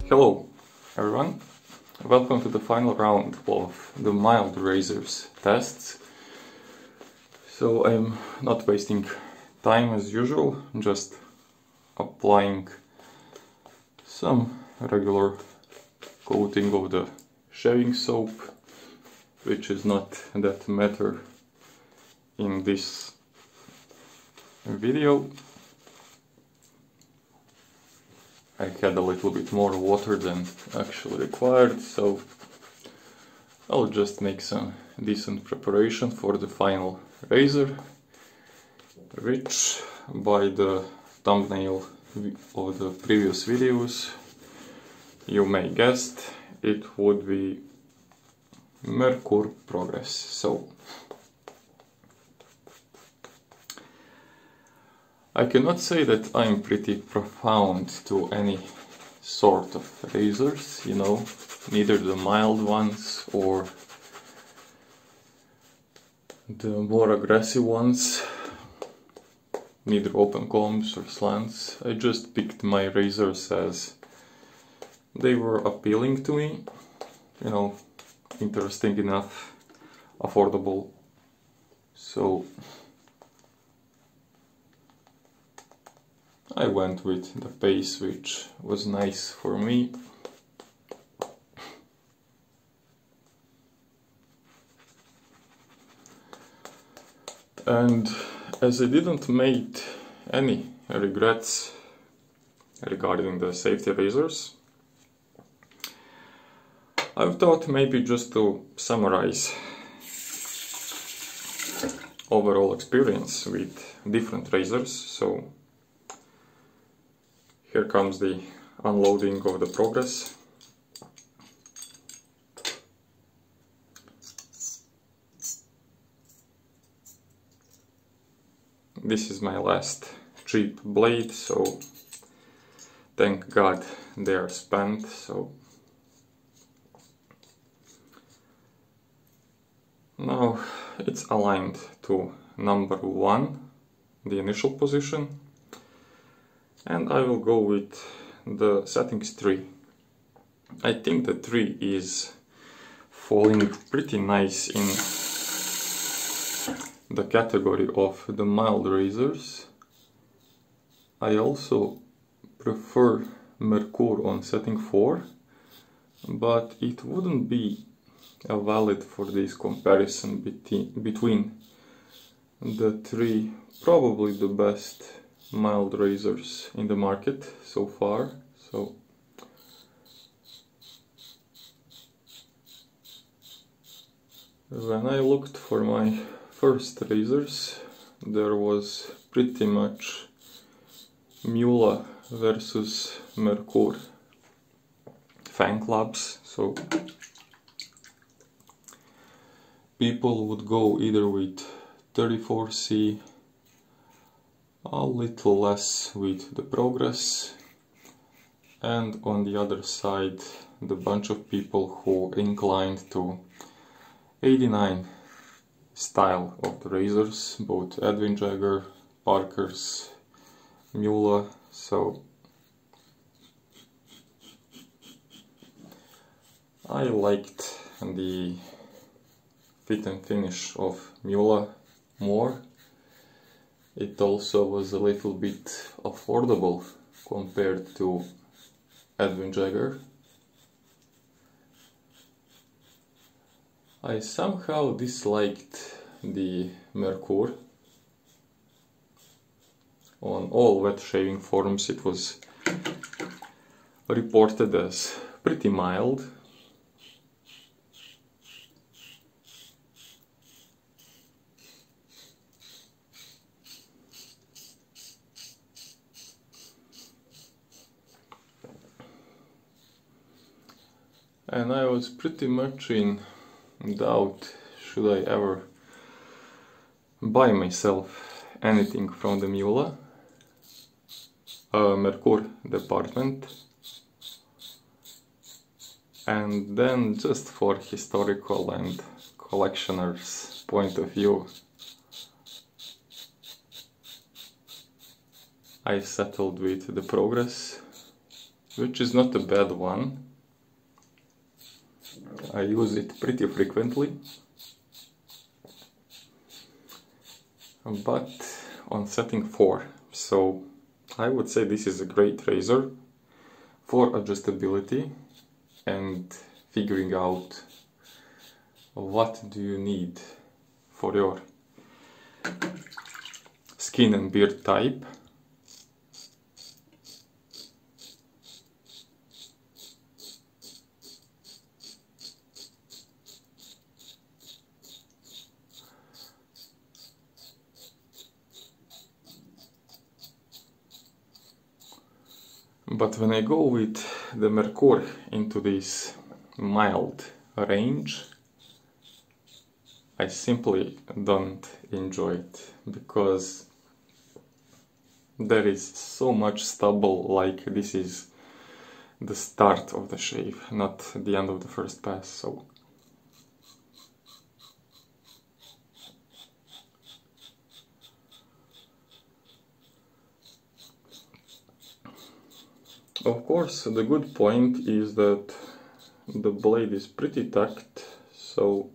Hello everyone, welcome to the final round of the mild razors tests. So I'm not wasting time as usual, just applying some regular coating of the shaving soap, which is not that matter in this video. I had a little bit more water than actually required, so I'll just make some decent preparation for the final razor, which by the thumbnail of the previous videos you may guessed it would be Merkur Progress. So I cannot say that I'm pretty profound to any sort of razors, you know, neither the mild ones or the more aggressive ones, neither open combs or slants. I just picked my razors as they were appealing to me, you know, interesting enough, affordable, so I went with the pace which was nice for me. And as I didn't make any regrets regarding the safety razors, I thought maybe just to summarize overall experience with different razors. So here comes the unloading of the Progress. This is my last cheap blade, so thank God they are spent. So now it's aligned to number 1, the initial position. And I will go with the settings 3. I think the 3 is falling pretty nice in the category of the mild razors. I also prefer Merkur on setting 4, but it wouldn't be a valid for this comparison between the 3 probably the best mild razors in the market so far. So when I looked for my first razors, there was pretty much Mula versus Merkur fan clubs, so people would go either with 34C, a little less with the Progress, and on the other side the bunch of people who inclined to 89 style of the razors, both Edwin Jagger, Parker's, Mula. So I liked the fit and finish of Mula more. It also was a little bit affordable compared to Edwin Jagger. I somehow disliked the Merkur. On all wet shaving forums it was reported as pretty mild. And I was pretty much in doubt, should I ever buy myself anything from the Merkur department. And then just for historical and collectioners' point of view, I settled with the Progress. which is not a bad one. I use it pretty frequently, but on setting 4, so I would say this is a great razor for adjustability and figuring out what do you need for your skin and beard type. But when I go with the Merkur into this mild range, I simply don't enjoy it, because there is so much stubble, like this is the start of the shave, not the end of the first pass. So of course, the good point is that the blade is pretty tucked, so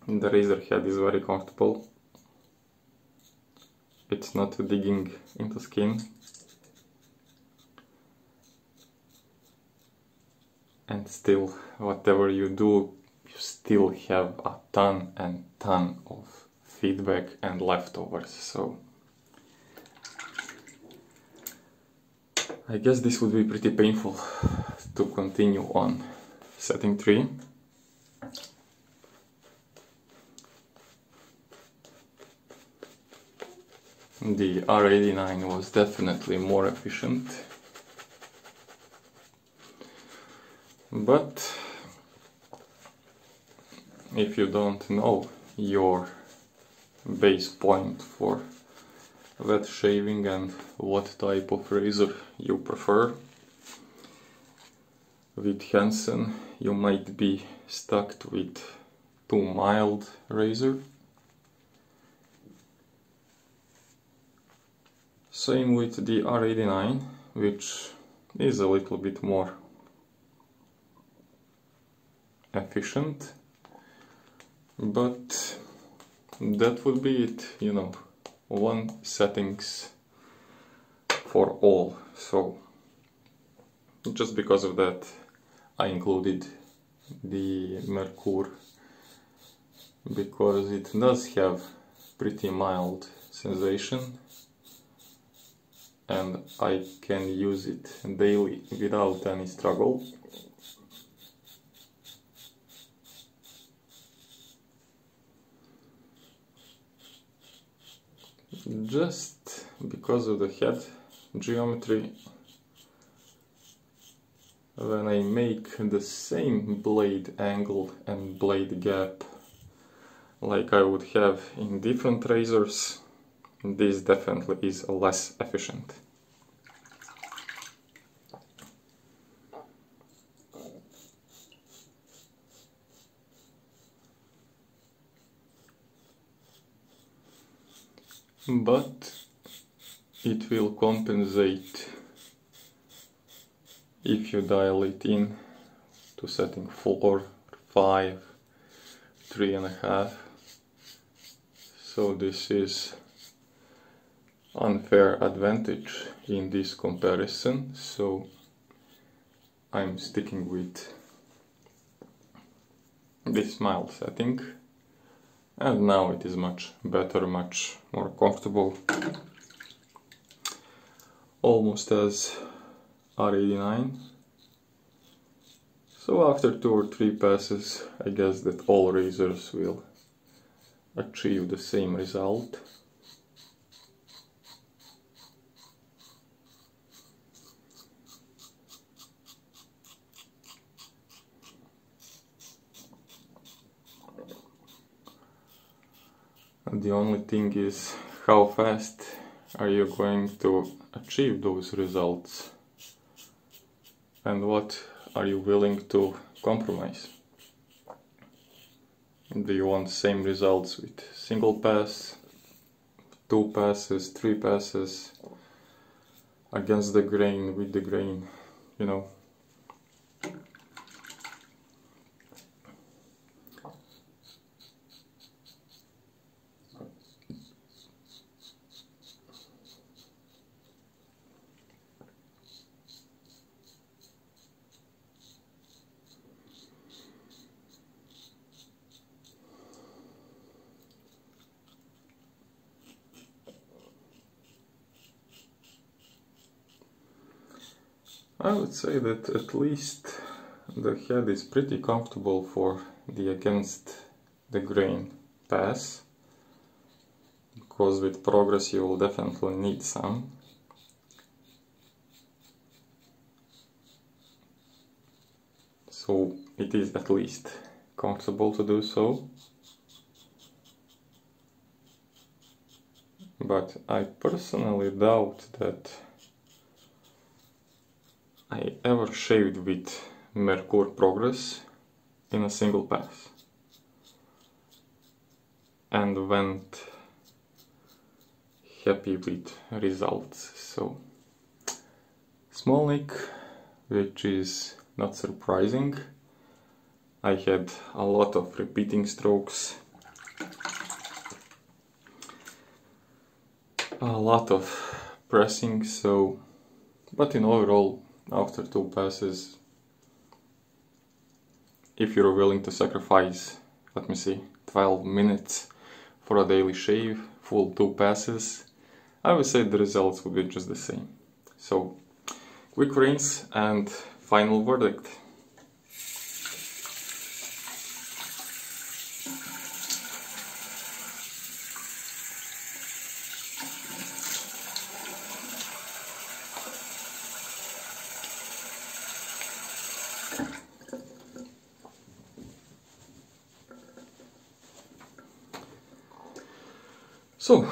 the razor head is very comfortable. It's not digging into skin. And still, whatever you do, you still have a ton and ton of feedback and leftovers, so I guess this would be pretty painful to continue on setting 3. The R89 was definitely more efficient, but if you don't know your base point for wet shaving and what type of razor you prefer, with Hansen you might be stuck with too mild razor. Same with the R89, which is a little bit more efficient, but that would be it, you know, one settings for all. So just because of that I included the Merkur, because it does have pretty mild sensation and I can use it daily without any struggle. Just because of the head geometry, when I make the same blade angle and blade gap like I would have in different razors, this definitely is less efficient. But it will compensate if you dial it in to setting 4, 5, 3.5. So this is unfair advantage in this comparison, so I'm sticking with this mild setting, and now it is much better, much more comfortable, almost as R89. So after 2 or 3 passes, I guess that all razors will achieve the same result. The only thing is, how fast are you going to achieve those results, and what are you willing to compromise? Do you want same results with single pass, 2 passes, 3 passes, against the grain, with the grain, you know. I would say that at least the head is pretty comfortable for the against the grain pass, because with progress you will definitely need some. So it is at least comfortable to do so. But I personally doubt that I ever shaved with Merkur Progress in a single pass and went happy with results. So small nick, which is not surprising. I had a lot of repeating strokes, a lot of pressing, so but in overall, after 2 passes, if you're willing to sacrifice, let me see, 12 minutes for a daily shave, full 2 passes, I would say the results would be just the same. So, quick rinse and final verdict. So,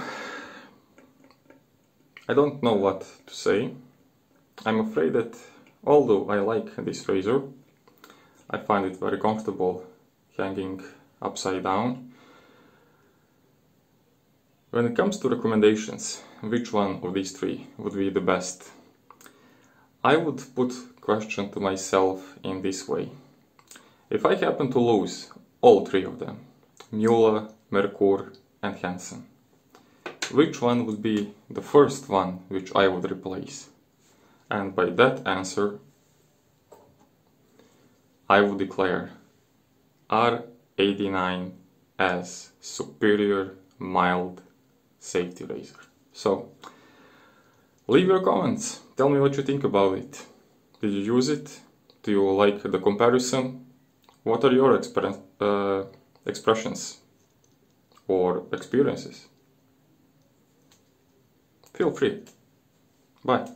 I don't know what to say. I'm afraid that although I like this razor, I find it very comfortable hanging upside down. When it comes to recommendations, which one of these 3 would be the best? I would put question to myself in this way. If I happen to lose all 3 of them, Mueller, Merkur and Hansen, which one would be the first one which I would replace? And by that answer, I would declare R89 as superior mild safety razor. So, leave your comments, tell me what you think about it. Did you use it? Do you like the comparison? What are your expressions or experiences? Feel free. Bye.